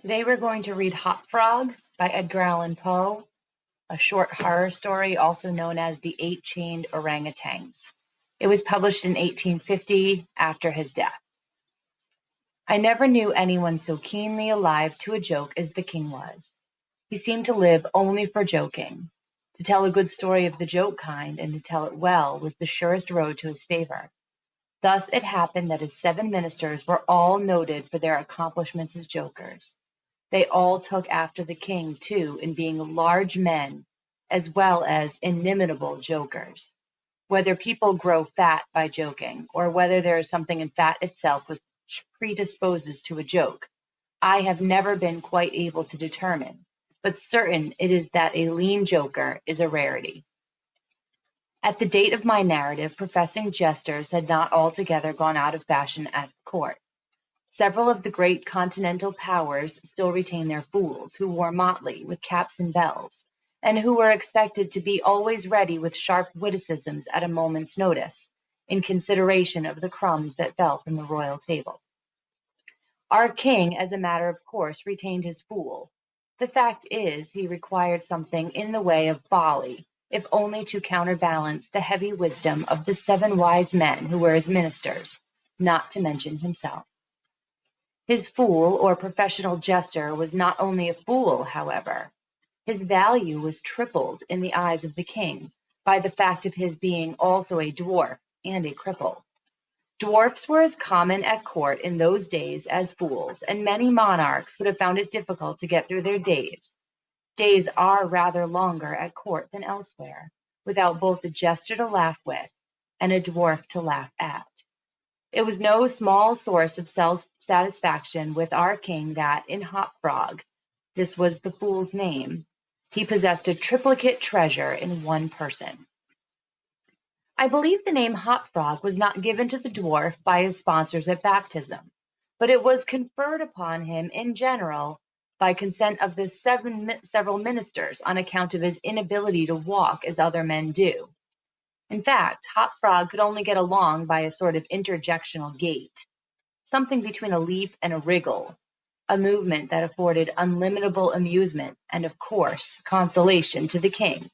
Today we're going to read Hop Frog by Edgar Allan Poe, a short horror story also known as The Eight Chained Orangutans. It was published in 1850 after his death. I never knew anyone so keenly alive to a joke as the king was. He seemed to live only for joking. To tell a good story of the joke kind and to tell it well was the surest road to his favor. Thus it happened that his 7 ministers were all noted for their accomplishments as jokers. They all took after the king, too, in being large men as well as inimitable jokers. Whether people grow fat by joking, or whether there is something in fat itself which predisposes to a joke, I have never been quite able to determine, but certain it is that a lean joker is a rarity. At the date of my narrative, professing jesters had not altogether gone out of fashion at court. Several of the great continental powers still retained their fools, who wore motley, with caps and bells, and who were expected to be always ready with sharp witticisms at a moment's notice, in consideration of the crumbs that fell from the royal table. Our king, as a matter of course, retained his fool. The fact is, he required something in the way of folly, if only to counterbalance the heavy wisdom of the 7 wise men who were his ministers, not to mention himself. His fool or professional jester was not only a fool, however. His value was tripled in the eyes of the king by the fact of his being also a dwarf and a cripple. Dwarfs were as common at court in those days as fools, and many monarchs would have found it difficult to get through their days. Days are rather longer at court than elsewhere, without both a jester to laugh with and a dwarf to laugh at. It was no small source of self-satisfaction with our king that, in Hop Frog, this was the fool's name, he possessed a triplicate treasure in one person. I believe the name Hop Frog was not given to the dwarf by his sponsors at baptism, but it was conferred upon him in general by consent of the several ministers on account of his inability to walk as other men do. In fact, Hop Frog could only get along by a sort of interjectional gait, something between a leap and a wriggle, a movement that afforded unlimitable amusement and, of course, consolation to the king,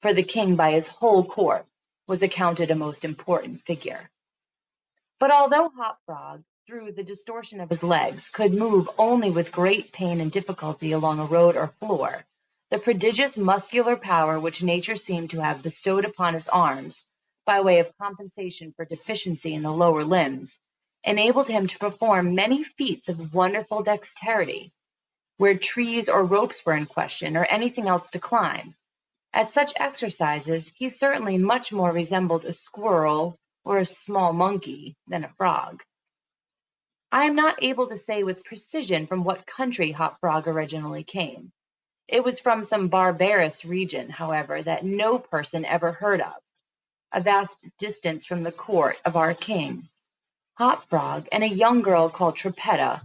for the king by his whole court was accounted a most important figure. But although Hop Frog, through the distortion of his legs, could move only with great pain and difficulty along a road or floor, the prodigious muscular power which nature seemed to have bestowed upon his arms, by way of compensation for deficiency in the lower limbs, enabled him to perform many feats of wonderful dexterity, where trees or ropes were in question, or anything else to climb. At such exercises he certainly much more resembled a squirrel or a small monkey than a frog. I am not able to say with precision from what country Hop Frog originally came. It was from some barbarous region, however, that no person ever heard of, a vast distance from the court of our king. Hop Frog and a young girl called Trippetta,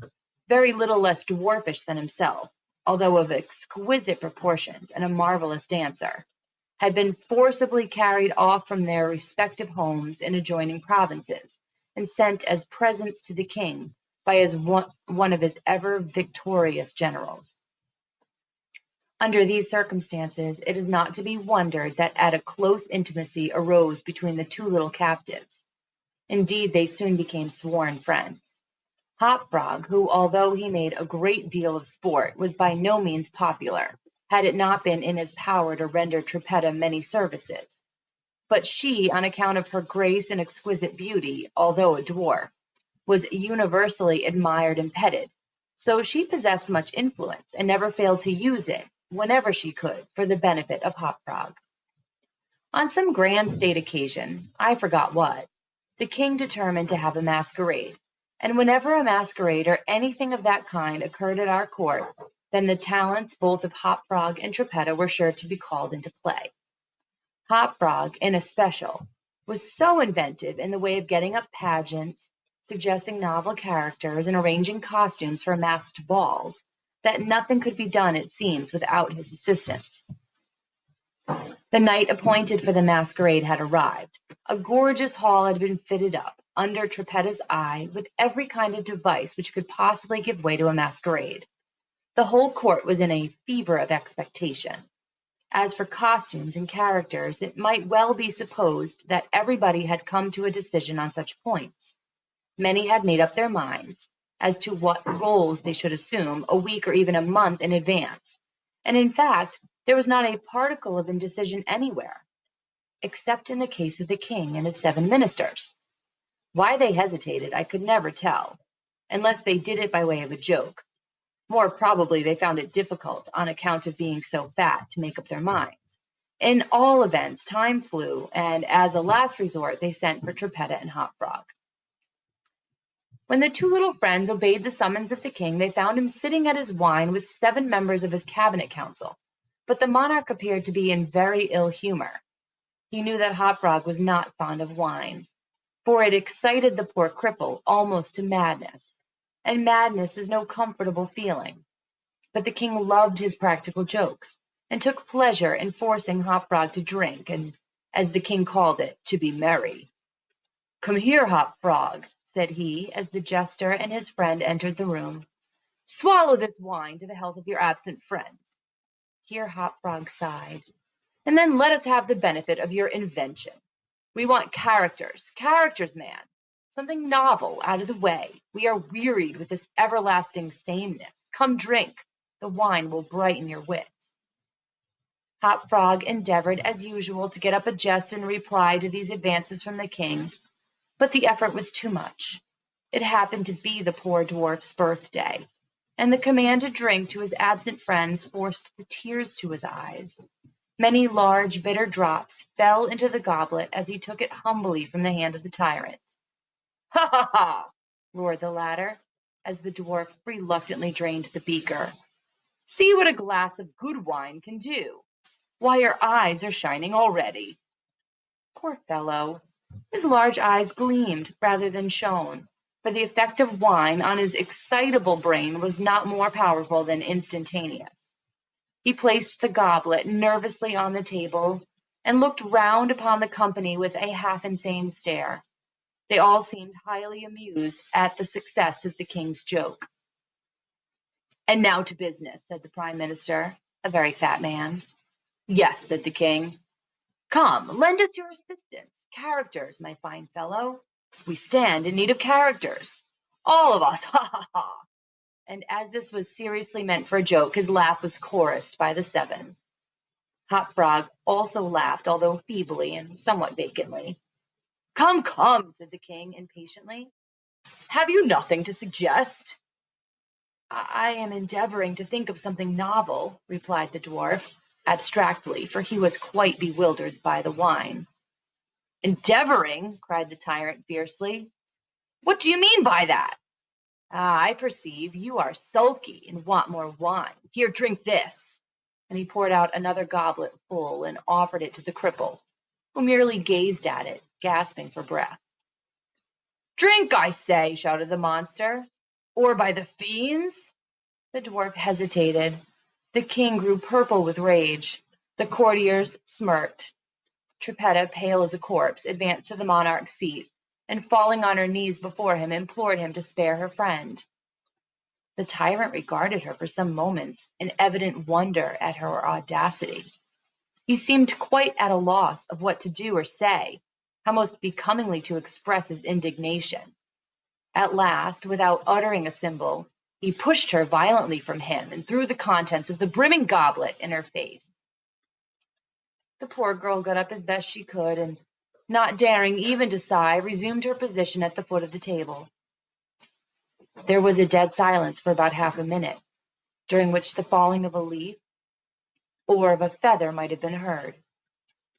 very little less dwarfish than himself, although of exquisite proportions and a marvelous dancer, had been forcibly carried off from their respective homes in adjoining provinces, and sent as presents to the king by one of his ever victorious generals. Under these circumstances, it is not to be wondered that a close intimacy arose between the 2 little captives. Indeed, they soon became sworn friends. Hop Frog, who, although he made a great deal of sport, was by no means popular, had it not been in his power to render Trippetta many services. But she, on account of her grace and exquisite beauty, although a dwarf, was universally admired and petted, so she possessed much influence, and never failed to use it, whenever she could, for the benefit of Hop Frog. On some grand state occasion, I forgot what, the king determined to have a masquerade, and whenever a masquerade or anything of that kind occurred at our court, then the talents both of Hop Frog and Trippetta were sure to be called into play. Hop Frog, in especial, was so inventive in the way of getting up pageants, suggesting novel characters, and arranging costumes for masked balls, that nothing could be done, it seems, without his assistance. The night appointed for the masquerade had arrived. A gorgeous hall had been fitted up, under Trippetta's eye, with every kind of device which could possibly give way to a masquerade. The whole court was in a fever of expectation. As for costumes and characters, it might well be supposed that everybody had come to a decision on such points. Many had made up their minds as to what roles they should assume a week or even a month in advance, and in fact there was not a particle of indecision anywhere, except in the case of the king and his 7 ministers. Why they hesitated I could never tell, unless they did it by way of a joke. More probably they found it difficult, on account of being so fat, to make up their minds. In all events, time flew, and as a last resort they sent for Trippetta and Hop Frog. When the 2 little friends obeyed the summons of the king, they found him sitting at his wine with 7 members of his cabinet council. But the monarch appeared to be in very ill humor. He knew that Hop Frog was not fond of wine, for it excited the poor cripple almost to madness, and madness is no comfortable feeling. But the king loved his practical jokes, and took pleasure in forcing Hop Frog to drink, and, as the king called it, to be merry. "Come here, Hop Frog," said he, as the jester and his friend entered the room. "Swallow this wine to the health of your absent friends." Here Hop Frog sighed. "And then let us have the benefit of your invention. We want characters, man. Something novel, out of the way. We are wearied with this everlasting sameness. Come drink. The wine will brighten your wits." Hop Frog endeavored, as usual, to get up a jest in reply to these advances from the king, but the effort was too much. It happened to be the poor dwarf's birthday, and the command to drink to his absent friends forced the tears to his eyes. Many large, bitter drops fell into the goblet as he took it humbly from the hand of the tyrant. "Ha, ha, ha!" roared the latter, as the dwarf reluctantly drained the beaker. "See what a glass of good wine can do. Why, your eyes are shining already." Poor fellow! His large eyes gleamed rather than shone, for the effect of wine on his excitable brain was not more powerful than instantaneous. He placed the goblet nervously on the table, and looked round upon the company with a half-insane stare. They all seemed highly amused at the success of the king's joke. "And now to business," said the prime minister, a very fat man. "Yes," said the king. "Come, lend us your assistance. Characters, my fine fellow. We stand in need of characters. All of us, ha, ha, ha." And as this was seriously meant for a joke, his laugh was chorused by the 7. Hop Frog also laughed, although feebly and somewhat vacantly. "Come, come," said the king impatiently. "Have you nothing to suggest?" "I am endeavoring to think of something novel," replied the dwarf, abstractly, for he was quite bewildered by the wine. "Endeavoring!" cried the tyrant fiercely. "What do you mean by that? Ah, I perceive you are sulky and want more wine. Here, drink this." And he poured out another goblet full and offered it to the cripple, who merely gazed at it, gasping for breath. "Drink, I say!" shouted the monster. "Or by the fiends—" The dwarf hesitated. The king grew purple with rage. The courtiers smirked. Trippetta, pale as a corpse, advanced to the monarch's seat, and falling on her knees before him, implored him to spare her friend. The tyrant regarded her for some moments in evident wonder at her audacity. He seemed quite at a loss of what to do or say, how most becomingly to express his indignation. At last, without uttering a syllable, he pushed her violently from him and threw the contents of the brimming goblet in her face. The poor girl got up as best she could, and, not daring even to sigh, resumed her position at the foot of the table. There was a dead silence for about half a minute, during which the falling of a leaf or of a feather might have been heard.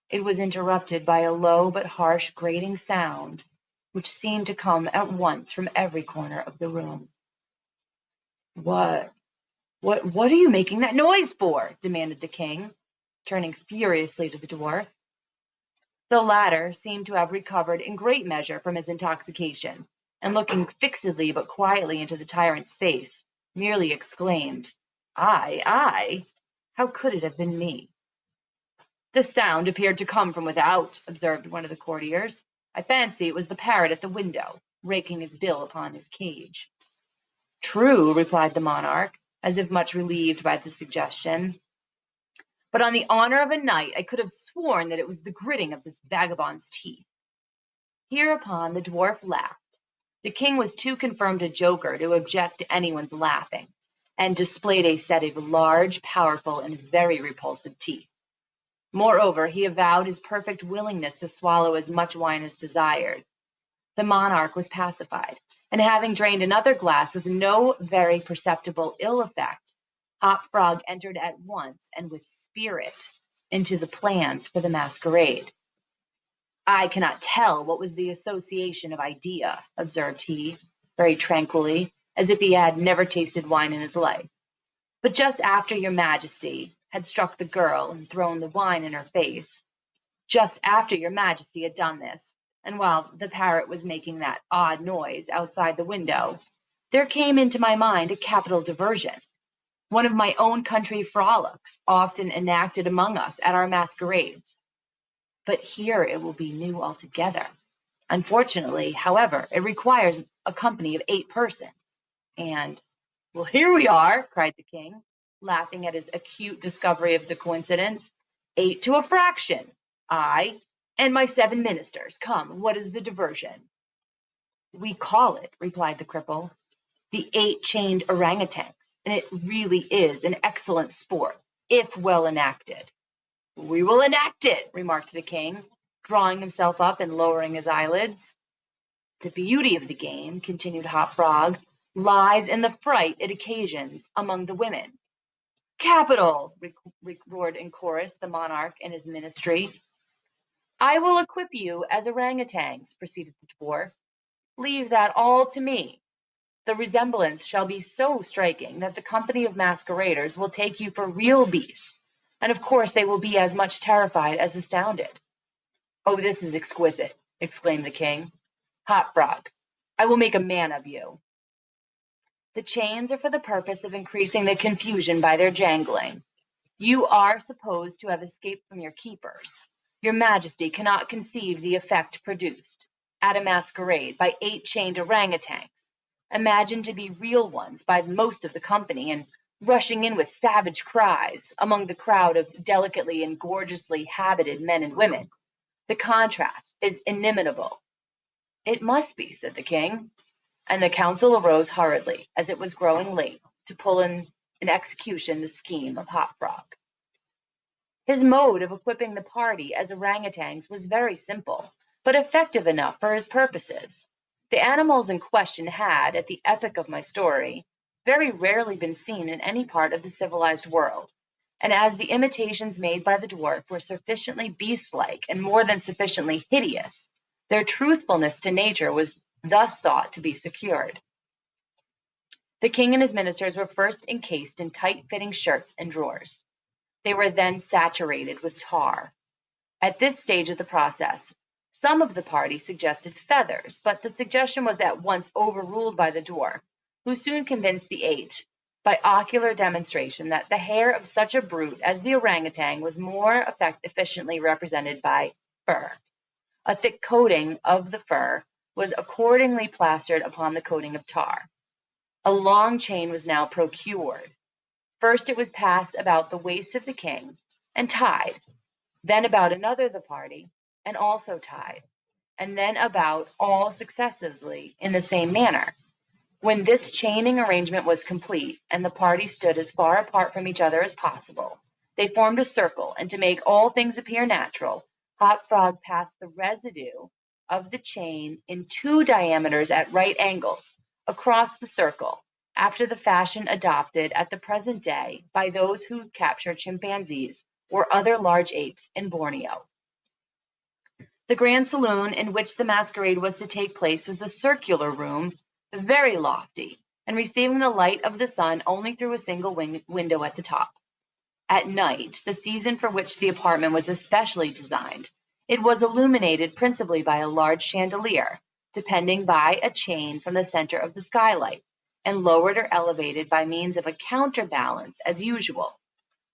It was interrupted by a low but harsh grating sound, which seemed to come at once from every corner of the room. What are you making that noise for?" demanded the king, turning furiously to the dwarf. The latter seemed to have recovered in great measure from his intoxication, and looking fixedly but quietly into the tyrant's face, merely exclaimed, I? How could it have been me?" "The sound appeared to come from without," observed one of the courtiers. "I fancy it was the parrot at the window, raking his bill upon his cage." "True," replied the monarch, as if much relieved by the suggestion. But on the honor of a knight, I could have sworn that it was the gritting of this vagabond's teeth. Hereupon the dwarf laughed. The king was too confirmed a joker to object to anyone's laughing, and displayed a set of large, powerful, and very repulsive teeth. Moreover, he avowed his perfect willingness to swallow as much wine as desired. The monarch was pacified, and having drained another glass with no very perceptible ill effect, Hop Frog entered at once and with spirit into the plans for the masquerade. I cannot tell what was the association of idea, observed he, very tranquilly, as if he had never tasted wine in his life. But just after your majesty had struck the girl and thrown the wine in her face, just after your majesty had done this, and while the parrot was making that odd noise outside the window, there came into my mind a capital diversion, one of my own country frolics, often enacted among us at our masquerades. But here it will be new altogether. Unfortunately, however, it requires a company of 8 persons. And, well, here we are, cried the king, laughing at his acute discovery of the coincidence. 8 to a fraction. I and my 7 ministers. Come, what is the diversion? We call it, replied the cripple, the 8 chained orangutans, and it really is an excellent sport, if well enacted. We will enact it, remarked the king, drawing himself up and lowering his eyelids. The beauty of the game, continued Hop Frog, lies in the fright it occasions among the women. Capital, roared in chorus the monarch and his ministry. I will equip you as orangutans, proceeded the dwarf. Leave that all to me. The resemblance shall be so striking that the company of masqueraders will take you for real beasts, and of course they will be as much terrified as astounded. Oh, this is exquisite, exclaimed the king. Hop Frog, I will make a man of you. The chains are for the purpose of increasing the confusion by their jangling. You are supposed to have escaped from your keepers. Your majesty cannot conceive the effect produced at a masquerade by 8 chained orangutans, imagined to be real ones by most of the company, and rushing in with savage cries among the crowd of delicately and gorgeously habited men and women. The contrast is inimitable. It must be, said the king, and the council arose hurriedly, as it was growing late, to pull in execution the scheme of Hop Frog. His mode of equipping the party as orangutans was very simple, but effective enough for his purposes. The animals in question had, at the epoch of my story, very rarely been seen in any part of the civilized world, and as the imitations made by the dwarf were sufficiently beast-like and more than sufficiently hideous, their truthfulness to nature was thus thought to be secured. The king and his ministers were first encased in tight-fitting shirts and drawers. They were then saturated with tar. At this stage of the process, some of the party suggested feathers, but the suggestion was at once overruled by the dwarf, who soon convinced the 8, by ocular demonstration, that the hair of such a brute as the orangutan was more efficiently represented by fur. A thick coating of the fur was accordingly plastered upon the coating of tar. A long chain was now procured. First it was passed about the waist of the king and tied, then about another of the party and also tied, and then about all successively in the same manner. When this chaining arrangement was complete, and the party stood as far apart from each other as possible, they formed a circle, and to make all things appear natural, Hop Frog passed the residue of the chain in 2 diameters at right angles across the circle, after the fashion adopted at the present day by those who capture chimpanzees or other large apes in Borneo. The grand saloon in which the masquerade was to take place was a circular room, very lofty, and receiving the light of the sun only through a single window at the top. At night, the season for which the apartment was especially designed, it was illuminated principally by a large chandelier, depending by a chain from the center of the skylight, and lowered or elevated by means of a counterbalance as usual.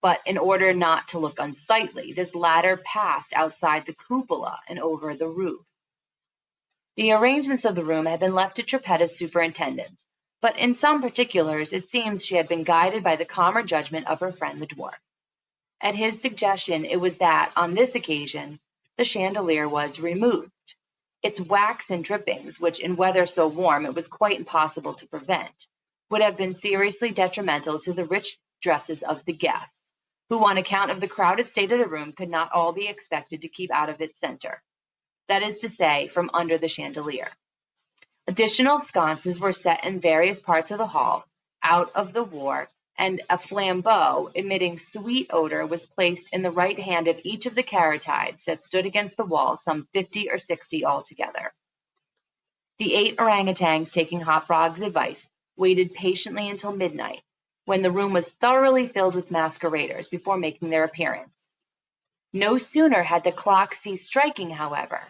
But in order not to look unsightly, this ladder passed outside the cupola and over the roof. The arrangements of the room had been left to Trippetta's superintendence, but in some particulars it seems she had been guided by the calmer judgment of her friend the dwarf. At his suggestion it was that, on this occasion, the chandelier was removed. Its waxen drippings, which in weather so warm it was quite impossible to prevent, would have been seriously detrimental to the rich dresses of the guests, who on account of the crowded state of the room could not all be expected to keep out of its center, that is to say, from under the chandelier. Additional sconces were set in various parts of the hall, out of the war, and a flambeau emitting sweet odor was placed in the right hand of each of the caryatides that stood against the wall, some 50 or 60 altogether. The 8 orangutans, taking Hop Frog's advice, waited patiently until midnight, when the room was thoroughly filled with masqueraders, before making their appearance. No sooner had the clock ceased striking, however,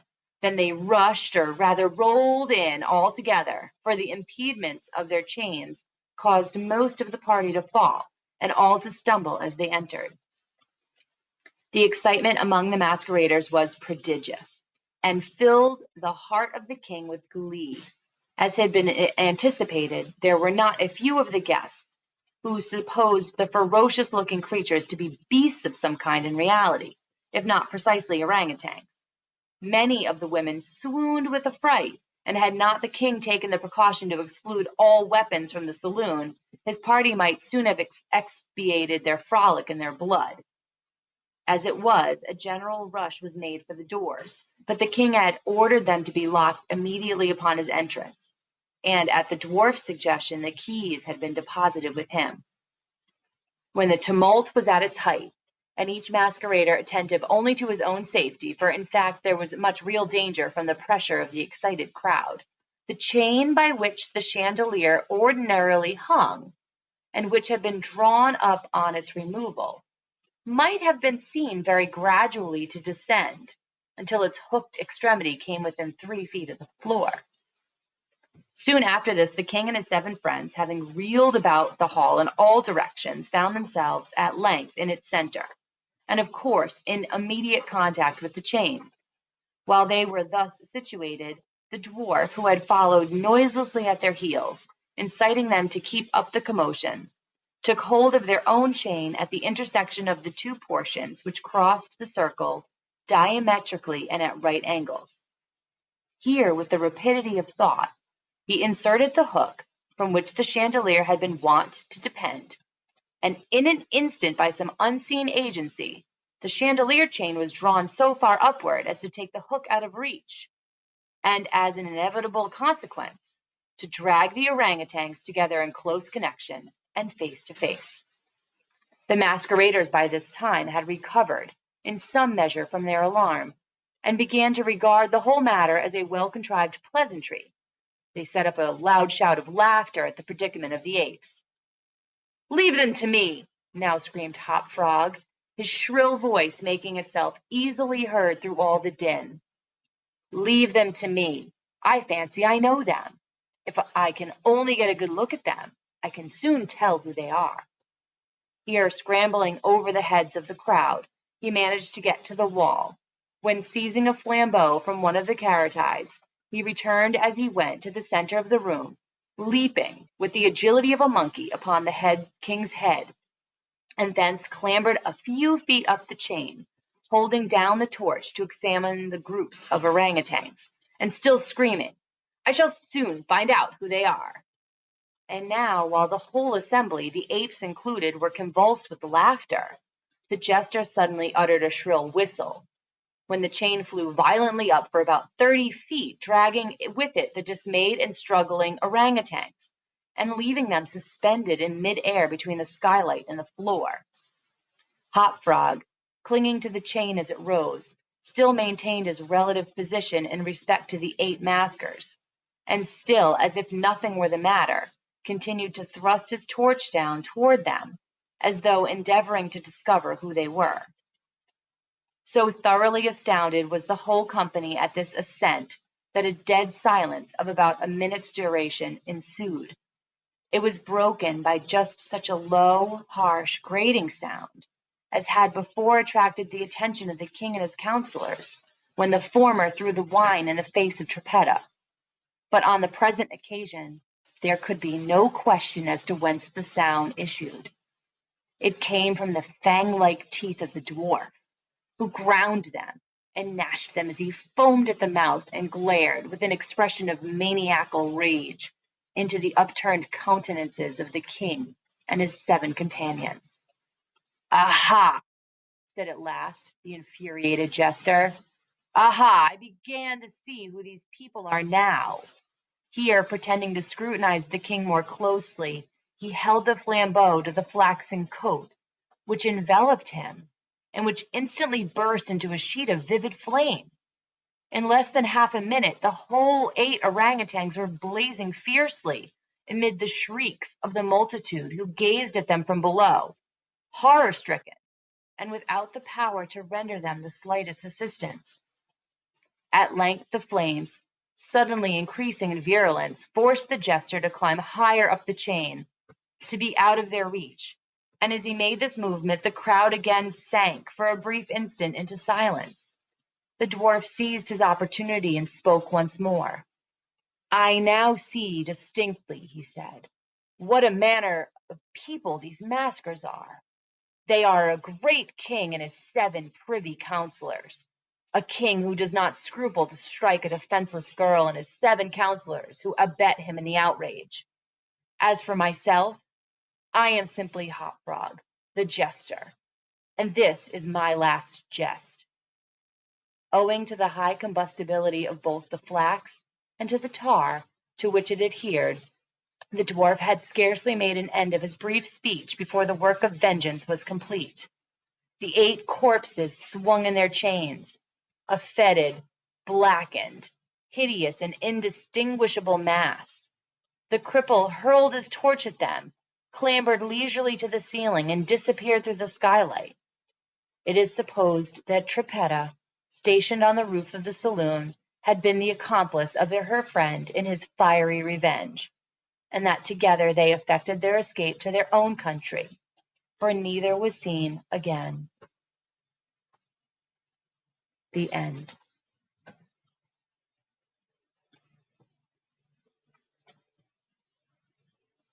than they rushed, or rather rolled in all together, for the impediments of their chains caused most of the party to fall, and all to stumble as they entered. The excitement among the masqueraders was prodigious, and filled the heart of the king with glee. As had been anticipated, there were not a few of the guests who supposed the ferocious-looking creatures to be beasts of some kind in reality, if not precisely orangutans. Many of the women swooned with affright, and had not the king taken the precaution to exclude all weapons from the saloon, his party might soon have expiated their frolic in their blood. As it was, a general rush was made for the doors, but the king had ordered them to be locked immediately upon his entrance, and at the dwarf's suggestion the keys had been deposited with him. When the tumult was at its height, and each masquerader attentive only to his own safety, for in fact there was much real danger from the pressure of the excited crowd, the chain by which the chandelier ordinarily hung, and which had been drawn up on its removal, might have been seen very gradually to descend, until its hooked extremity came within 3 feet of the floor. Soon after this, the king and his 7 friends, having reeled about the hall in all directions, found themselves at length in its center, and of course in immediate contact with the chain. While they were thus situated, the dwarf, who had followed noiselessly at their heels, inciting them to keep up the commotion, took hold of their own chain at the intersection of the 2 portions which crossed the circle diametrically and at right angles. Here, with the rapidity of thought, he inserted the hook from which the chandelier had been wont to depend, and in an instant, by some unseen agency, the chandelier chain was drawn so far upward as to take the hook out of reach, and as an inevitable consequence, to drag the orangutans together in close connection and face to face. The masqueraders by this time had recovered in some measure from their alarm, and began to regard the whole matter as a well-contrived pleasantry. They set up a loud shout of laughter at the predicament of the apes. "Leave them to me!" now screamed Hop Frog, his shrill voice making itself easily heard through all the din. "Leave them to me. I fancy I know them. If I can only get a good look at them, I can soon tell who they are." Here, scrambling over the heads of the crowd, he managed to get to the wall, when, seizing a flambeau from one of the caryatides, he returned as he went to the center of the room, leaping with the agility of a monkey upon the king's head, and thence clambered a few feet up the chain, holding down the torch to examine the groups of orangutans, and still screaming, "I shall soon find out who they are." And now, while the whole assembly, the apes included, were convulsed with laughter, the jester suddenly uttered a shrill whistle, when the chain flew violently up for about 30 feet, dragging with it the dismayed and struggling orangutans, and leaving them suspended in mid-air between the skylight and the floor. Hop Frog, clinging to the chain as it rose, still maintained his relative position in respect to the 8 maskers, and still, as if nothing were the matter, continued to thrust his torch down toward them, as though endeavoring to discover who they were. So thoroughly astounded was the whole company at this ascent that a dead silence of about a minute's duration ensued. It was broken by just such a low, harsh, grating sound as had before attracted the attention of the king and his counselors, when the former threw the wine in the face of Trippetta. But on the present occasion There could be no question as to whence the sound issued. It came from the fang-like teeth of the dwarf, who ground them and gnashed them as he foamed at the mouth and glared with an expression of maniacal rage into the upturned countenances of the king and his 7 companions. "Aha!" said at last the infuriated jester. "Aha! I began to see who these people are now." Here, pretending to scrutinize the king more closely, he held the flambeau to the flaxen coat, which enveloped him, and which instantly burst into a sheet of vivid flame. In less than half a minute, the whole 8 orangutans were blazing fiercely amid the shrieks of the multitude who gazed at them from below, horror-stricken, and without the power to render them the slightest assistance. At length the flames, suddenly increasing in virulence, forced the jester to climb higher up the chain, to be out of their reach, and as he made this movement the crowd again sank for a brief instant into silence. The dwarf seized his opportunity and spoke once more. "I now see distinctly," he said, "what a manner of people these maskers are. They are a great king and his 7 privy councillors, a king who does not scruple to strike a defenseless girl, and his 7 councillors who abet him in the outrage. As for myself, I am simply Hop Frog, the jester, and this is my last jest." Owing to the high combustibility of both the flax and to the tar to which it adhered, the dwarf had scarcely made an end of his brief speech before the work of vengeance was complete. The 8 corpses swung in their chains, a fetid, blackened, hideous, and indistinguishable mass. The cripple hurled his torch at them, clambered leisurely to the ceiling, and disappeared through the skylight. It is supposed that Trippetta, stationed on the roof of the saloon, had been the accomplice of her friend in his fiery revenge, and that together they effected their escape to their own country, for neither was seen again. The end.